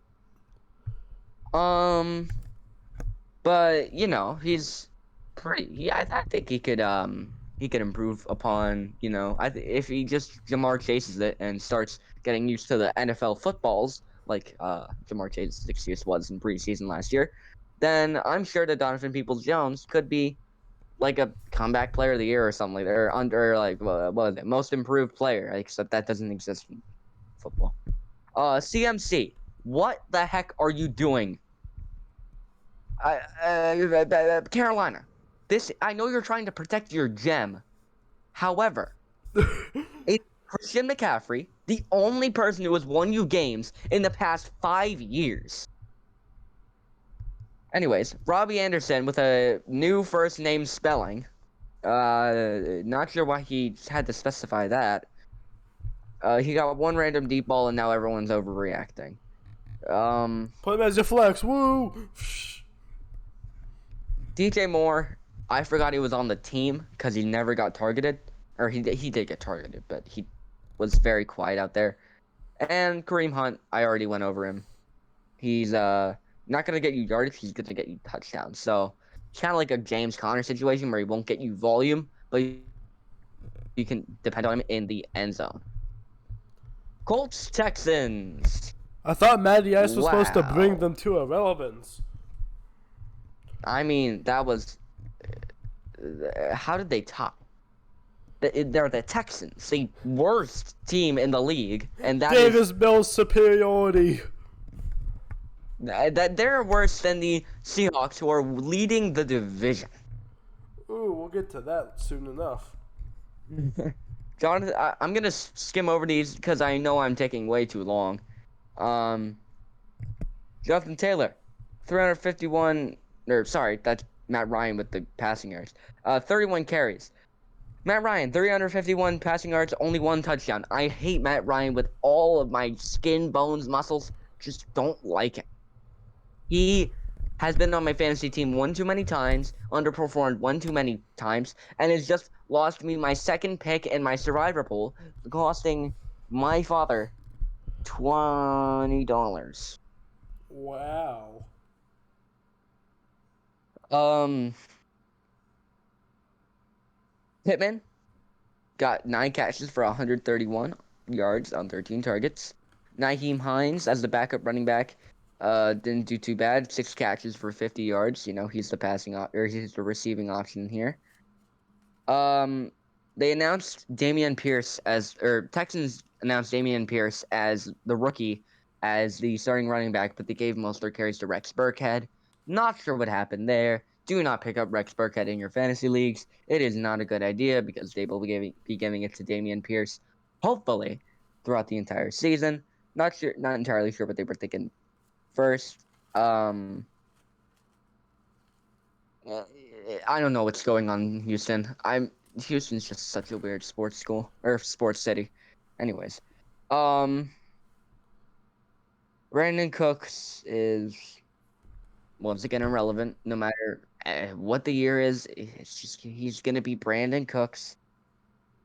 But he's pretty. Yeah, I think he could improve upon. If he just Jamar chases it and starts getting used to the NFL footballs like Jamar Chase's excuse was in preseason last year, then I'm sure that Donovan Peoples-Jones could be like a comeback player of the year or something like that, or under like what was it, most improved player, except that doesn't exist in football. CMC, what the heck are you doing? Carolina. I know you're trying to protect your gem. However, it's Christian McCaffrey, the only person who has won you games in the past 5 years. Anyways, Robbie Anderson with a new first name spelling. Not sure why he had to specify that. He got one random deep ball and now everyone's overreacting. Put him as your flex. Woo! DJ Moore, I forgot he was on the team because he never got targeted. Or he did get targeted, but he was very quiet out there. And Kareem Hunt, I already went over him. He's not going to get you yardage, he's going to get you touchdowns. So, it's kind of like a James Conner situation where he won't get you volume, but you can depend on him in the end zone. Colts, Texans. I thought Matty Ice was supposed to bring Wow. them to irrelevance. I mean, that was... how did they top? They're the Texans, the worst team in the league, and that Davis Mills superiority. that they're worse than the Seahawks, who are leading the division. Ooh, we'll get to that soon enough. Jonathan, I'm gonna skim over these because I know I'm taking way too long. Jonathan Taylor, 351. Or sorry, that's Matt Ryan with the passing yards. 31 carries. Matt Ryan, 351 passing yards, only 1 touchdown. I hate Matt Ryan with all of my skin, bones, muscles. Just don't like him. He has been on my fantasy team one too many times, underperformed one too many times, and has just lost me my second pick in my survivor pool, costing my father $20. Wow. Pittman got 9 catches for 131 yards on 13 targets. Nyheim Hines as the backup running back didn't do too bad. 6 catches for 50 yards. He's he's the receiving option here. They announced Texans announced Dameon Pierce as the rookie, as the starting running back, but they gave most of their carries to Rex Burkhead. Not sure what happened there. Do not pick up Rex Burkhead in your fantasy leagues. It is not a good idea because they will be giving it to Dameon Pierce, hopefully, throughout the entire season. Not entirely sure what they were thinking first. I don't know what's going on in Houston. Houston's just such a weird sports school or sports city. Anyways, Brandon Cooks is once again irrelevant. No matter what the year is, it's just he's gonna be Brandon Cooks.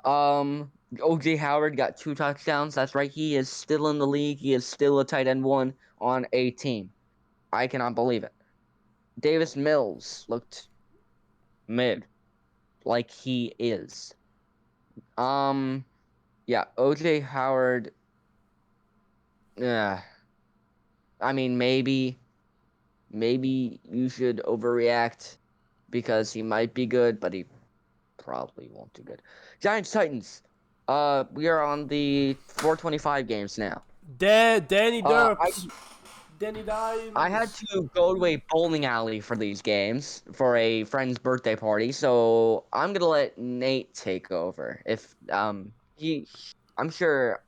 OJ Howard got 2 touchdowns. That's right. He is still in the league. He is still a tight end 1 on a team. I cannot believe it. Davis Mills looked mid, like he is. Yeah, OJ Howard. Yeah, I mean maybe you should overreact because he might be good, but he probably won't do good. Giants Titans. We are on the 425 games now. Danny Derps. Danny Dimes. I had to go to a bowling alley for these games for a friend's birthday party, so I'm gonna let Nate take over. If I'm sure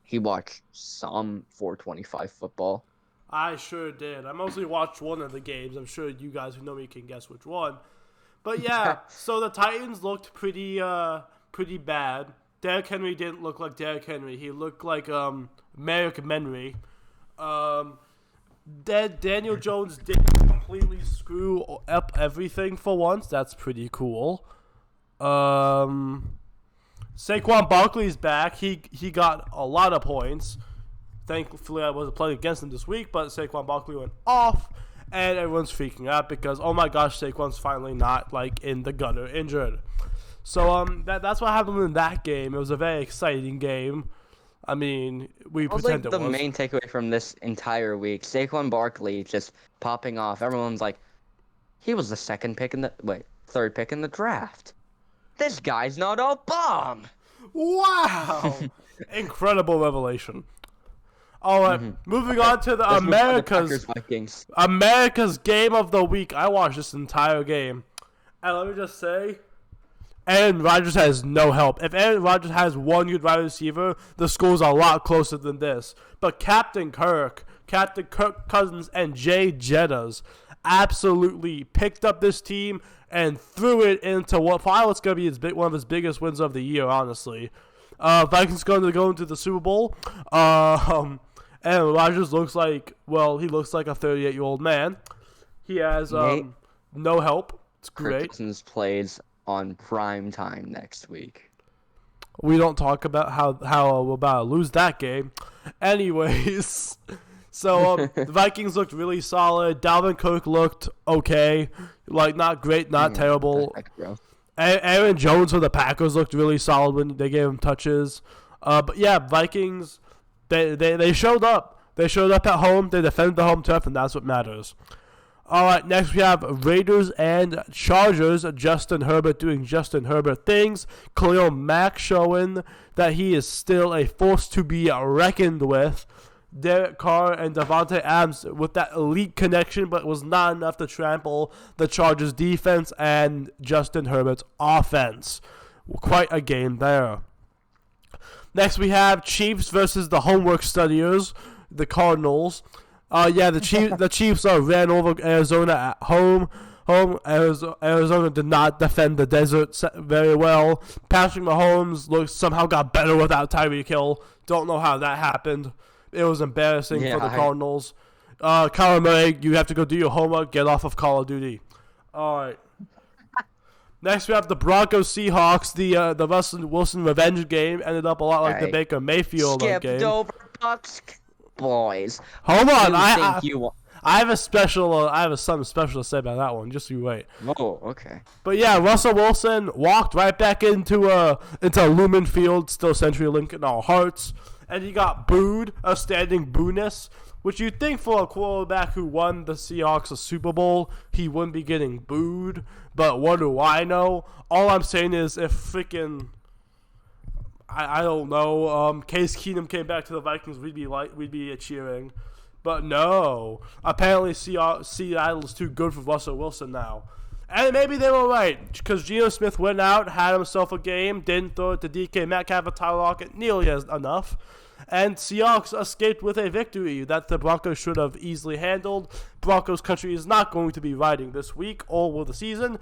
he watched some 425 football. I sure did. I mostly watched one of the games. I'm sure you guys who know me can guess which one. But yeah, so the Titans looked pretty bad. Derrick Henry didn't look like Derrick Henry. He looked like Merrick Henry. Daniel Jones didn't completely screw up everything for once. That's pretty cool. Saquon Barkley's back. He got a lot of points. Thankfully, I wasn't playing against him this week, but Saquon Barkley went off, and everyone's freaking out because, oh my gosh, Saquon's finally not, like, in the gutter injured. So, that's what happened in that game. It was a very exciting game. I mean, we pretend it was. The main takeaway from this entire week, Saquon Barkley just popping off. Everyone's like, he was the third pick in the draft. This guy's not a bum. Wow. Incredible revelation. All right, moving on to the America's game of the week. I watched this entire game. And let me just say, Aaron Rodgers has no help. If Aaron Rodgers has one good wide receiver, the score's a lot closer than this. But Captain Kirk Cousins, and Jay Jettas absolutely picked up this team and threw it into what probably was going to be one of his biggest wins of the year, honestly. Vikings going to go into the Super Bowl. Aaron Rodgers looks like a 38-year-old man. He has no help. It's great. Kirk Cousins plays on prime time next week. We don't talk about how we're about to lose that game. Anyways, so the Vikings looked really solid. Dalvin Cook looked okay. Like, not great, not terrible. Aaron Jones for the Packers looked really solid when they gave him touches. But yeah, Vikings, they showed up. They showed up at home. They defended the home turf, and that's what matters. All right, next we have Raiders and Chargers. Justin Herbert doing Justin Herbert things. Khalil Mack showing that he is still a force to be reckoned with. Derek Carr and Devontae Adams with that elite connection, but was not enough to trample the Chargers' defense and Justin Herbert's offense. Quite a game there. Next we have Chiefs versus the homework studiers, the Cardinals. The Chiefs ran over Arizona at home. Arizona did not defend the desert very well. Patrick Mahomes somehow got better without Tyreek Hill. Don't know how that happened. It was embarrassing for the Cardinals. Kyler Murray, you have to go do your homework. Get off of Call of Duty. All right. Next, we have the Broncos Seahawks. The Russell Wilson revenge game ended up a lot like the Baker Mayfield game. Skipped over Bucks. Boys, hold on. I have something special to say about that one. Just you wait. Oh, okay. But yeah, Russell Wilson walked right back into Lumen Field, still CenturyLink in our hearts, and he got booed, a standing booness, which you'd think for a quarterback who won the Seahawks a Super Bowl, he wouldn't be getting booed. But what do I know? All I'm saying is if freaking I don't know. Case Keenum came back to the Vikings, we'd be cheering, but no. Apparently, Seattle's too good for Russell Wilson now, and maybe they were right because Geno Smith went out, had himself a game, didn't throw it to DK Metcalf or Tyler Lockett nearly as enough, and Seahawks escaped with a victory that the Broncos should have easily handled. Broncos country is not going to be riding this week or will the season.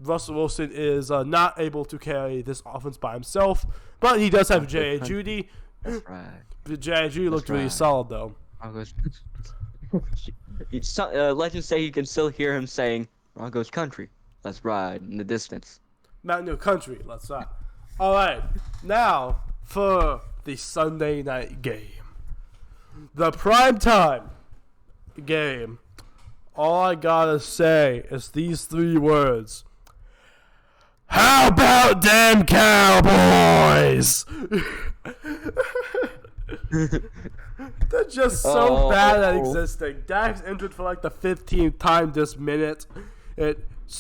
Russell Wilson is not able to carry this offense by himself, but he does have J.A. Judy. That's right. J.A. Judy looked really solid, though. Legends say you can still hear him saying, Broncos country, let's ride in the distance. Mountain Dew country, let's ride. All right, now for the Sunday night game. The primetime game. All I gotta say is these three words. How about them Cowboys? They're just so bad at existing. Dak's injured for like the 15th time this minute.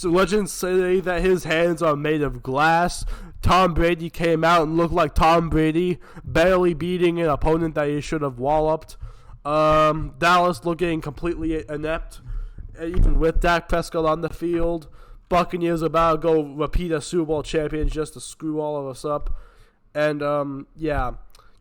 Legends say that his hands are made of glass. Tom Brady came out and looked like Tom Brady, barely beating an opponent that he should have walloped. Dallas looking completely inept, even with Dak Prescott on the field. Buccaneers about to go repeat a Super Bowl champion just to screw all of us up. And,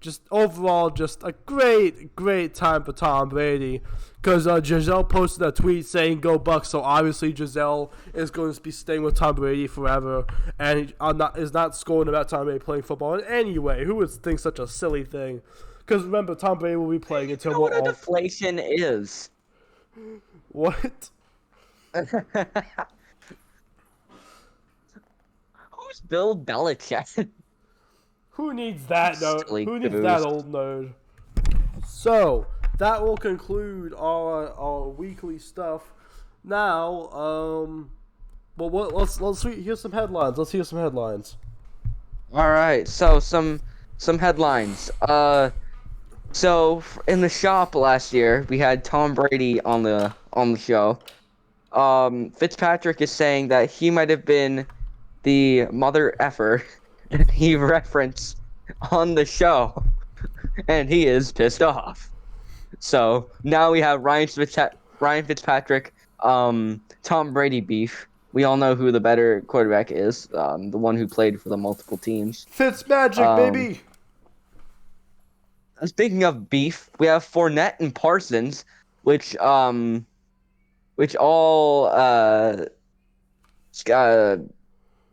just overall, just a great time for Tom Brady. Because Giselle posted a tweet saying "Go Bucks," so obviously Giselle is going to be staying with Tom Brady forever, and is not scoring about Tom Brady playing football in any way. Who would think such a silly thing? Because remember, Tom Brady will be playing You until know we're what a all deflation is? what? Who's Bill Belichick? Who needs that? No, Silly who needs that goose. old nerd? So that will conclude our weekly stuff. Now, well, let's hear some headlines. Let's hear some headlines. All right, so some headlines. In the shop last year, we had Tom Brady on the show. Fitzpatrick is saying that he might have been the mother effer he referenced on the show, and he is pissed off. So now we have Ryan Fitzpatrick, Tom Brady beef. We all know who the better quarterback is, the one who played for the multiple teams. Fitzmagic, Um, baby. Speaking of beef, we have Fournette and Parsons, which which all got,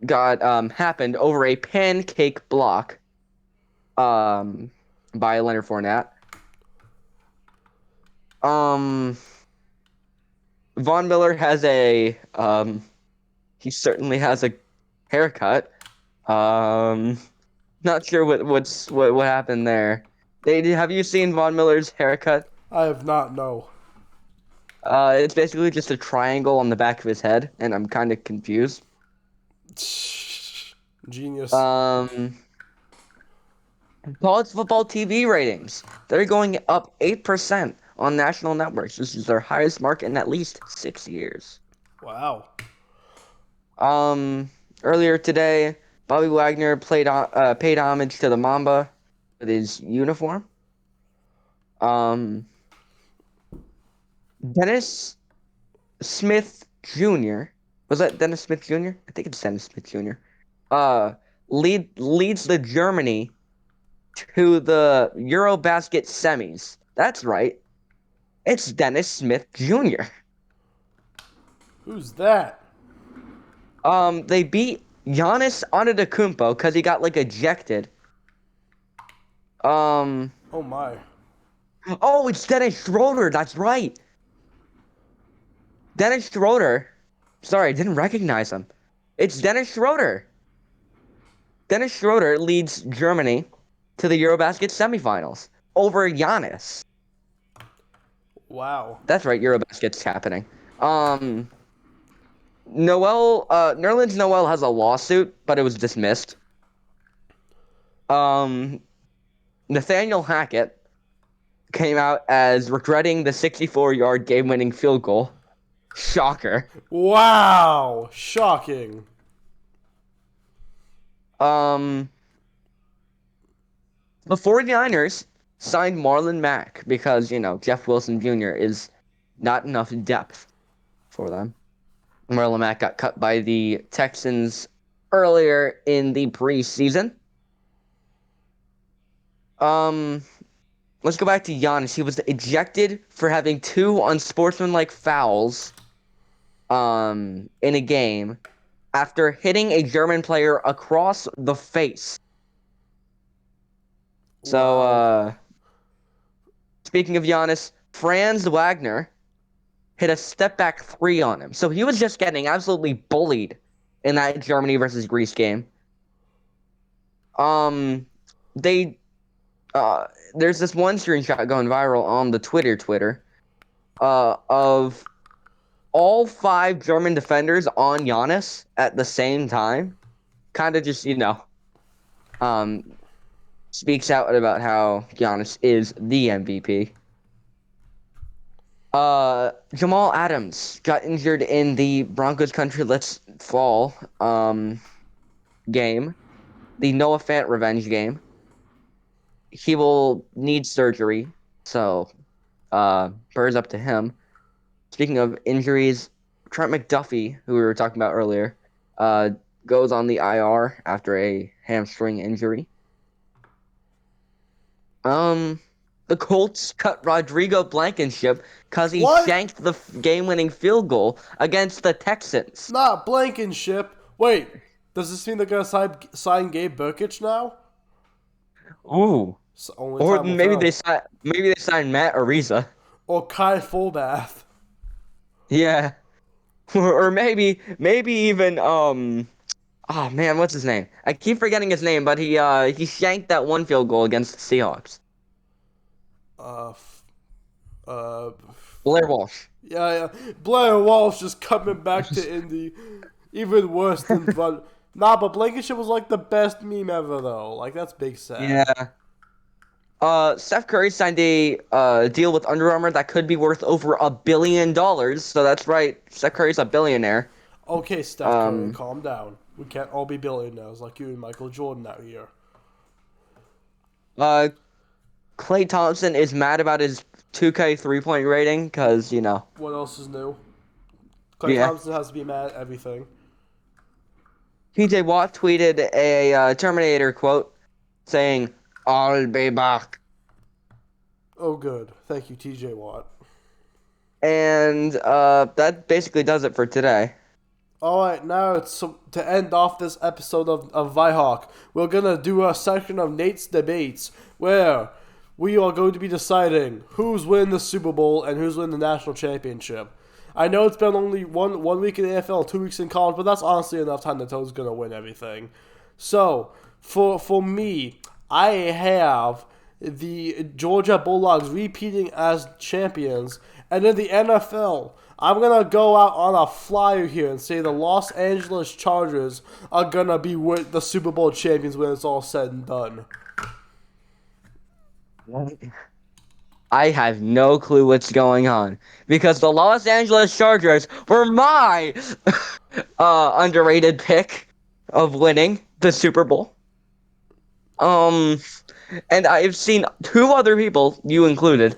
got happened over a pancake block by Leonard Fournette. Um, Von Miller has he certainly has a haircut. Um, Not sure what happened there. Have you seen Von Miller's haircut? I have not no. It's basically just a triangle on the back of his head, and I'm kind of confused. Genius. Um, College football TV ratings. They're going up 8% on national networks. This is their highest mark in at least 6 years. Wow. Earlier today, Bobby Wagner paid homage to the Mamba with his uniform. Dennis Smith Jr. Was that Dennis Smith Jr.? I think it's Dennis Smith Jr. Leads the Germany to the Eurobasket semis. That's right. It's Dennis Smith Jr. Who's that? They beat Giannis Antetokounmpo because he got ejected. Oh my. Oh, it's Dennis Schroeder. That's right. Dennis Schroeder. Sorry, I didn't recognize him. It's Dennis Schroeder. Dennis Schroeder leads Germany to the Eurobasket semifinals over Giannis. Wow. That's right, Eurobasket's happening. Nerlens Noel has a lawsuit, but it was dismissed. Nathaniel Hackett came out as regretting the 64-yard game-winning field goal. Shocker. Wow. Shocking. The 49ers signed Marlon Mack because, Jeff Wilson Jr. is not enough depth for them. Marlon Mack got cut by the Texans earlier in the preseason. Let's go back to Giannis. He was ejected for having 2 unsportsmanlike fouls in a game after hitting a German player across the face. So, Wow. speaking of Giannis, Franz Wagner hit a step back 3 on him. So he was just getting absolutely bullied in that Germany versus Greece game. They there's this one screenshot going viral on the Twitter of all 5 German defenders on Giannis at the same time. Kind of just, speaks out about how Giannis is the MVP. Jamal Adams got injured in the Broncos country let's fall game, the Noah Fant revenge game. He will need surgery, so prayers up to him. Speaking of injuries, Trent McDuffie, who we were talking about earlier, goes on the IR after a hamstring injury. The Colts cut Rodrigo Blankenship because he What? shanked the game-winning field goal against the Texans. Not Blankenship. Wait, does this mean they're gonna sign Gabe Burkich now? Ooh. Only Or time will tell. maybe they signed Matt Ariza. Or Kai Fullbath. Yeah. Or maybe even oh man, what's his name? I keep forgetting his name, but he shanked that one field goal against the Seahawks. Uh, uh, Blair Walsh. yeah. Blair Walsh just coming back to Indy. Even worse than but nah, but Blankenship was like the best meme ever though. Like that's big sad. Yeah. Steph Curry signed a deal with Under Armour that could be worth over $1 billion. So that's right, Steph Curry's a billionaire. Okay, Steph Curry, Um, calm down. We can't all be billionaires like you and Michael Jordan out here. uh, Klay Thompson is mad about his 2K 3-point rating because What else is new? Clay yeah. Thompson has to be mad at everything. TJ Watt tweeted a Terminator quote saying, "I'll be back." Oh, good. Thank you, TJ Watt. And that basically does it for today. Alright, now it's to end off this episode of Vihawk. We're gonna do a section of Nate's Debates where we are going to be deciding who's winning the Super Bowl and who's winning the national championship. I know it's been only one week in the NFL, 2 weeks in college, but that's honestly enough time to tell who's gonna win everything. So, for me, I have the Georgia Bulldogs repeating as champions, and in the NFL, I'm gonna go out on a flyer here and say the Los Angeles Chargers are gonna be the Super Bowl champions when it's all said and done. I have no clue what's going on because the Los Angeles Chargers were my underrated pick of winning the Super Bowl. And I've seen two other people, you included,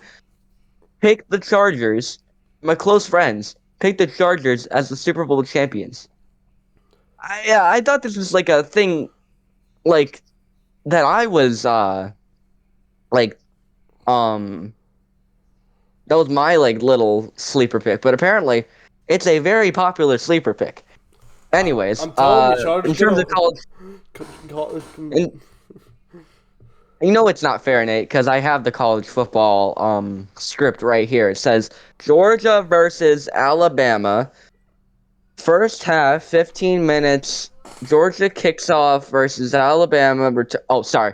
pick the Chargers. My close friends pick the Chargers as the Super Bowl champions. I thought this was like a thing, like that I was like um that was my like little sleeper pick, but apparently it's a very popular sleeper pick. Anyways, I'm telling you, in Chargers terms of gonna. college, in, it's not fair, Nate, because I have the college football script right here. It says Georgia versus Alabama. First half, 15 minutes. Georgia kicks off versus Alabama. Oh, sorry.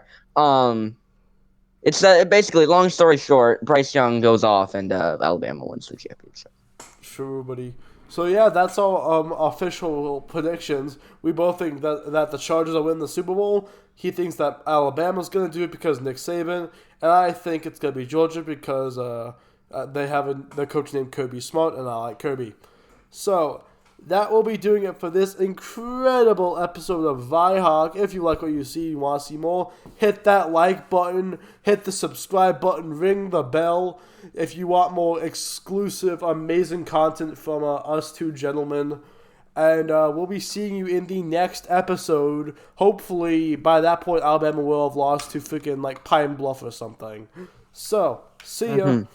It's basically, long story short, Bryce Young goes off and Alabama wins the championship. Sure, buddy. So yeah, that's all official predictions. We both think that the Chargers will win the Super Bowl. He thinks that Alabama's going to do it because Nick Saban, and I think it's going to be Georgia because they have their coach named Kirby Smart, and I like Kirby. So that will be doing it for this incredible episode of Vihawk. If you like what you see, you want to see more, hit that like button, hit the subscribe button, ring the bell. If you want more exclusive, amazing content from us two gentlemen. And we'll be seeing you in the next episode. Hopefully, by that point, Alabama will have lost to freaking like Pine Bluff or something. So, see ya.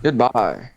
Goodbye.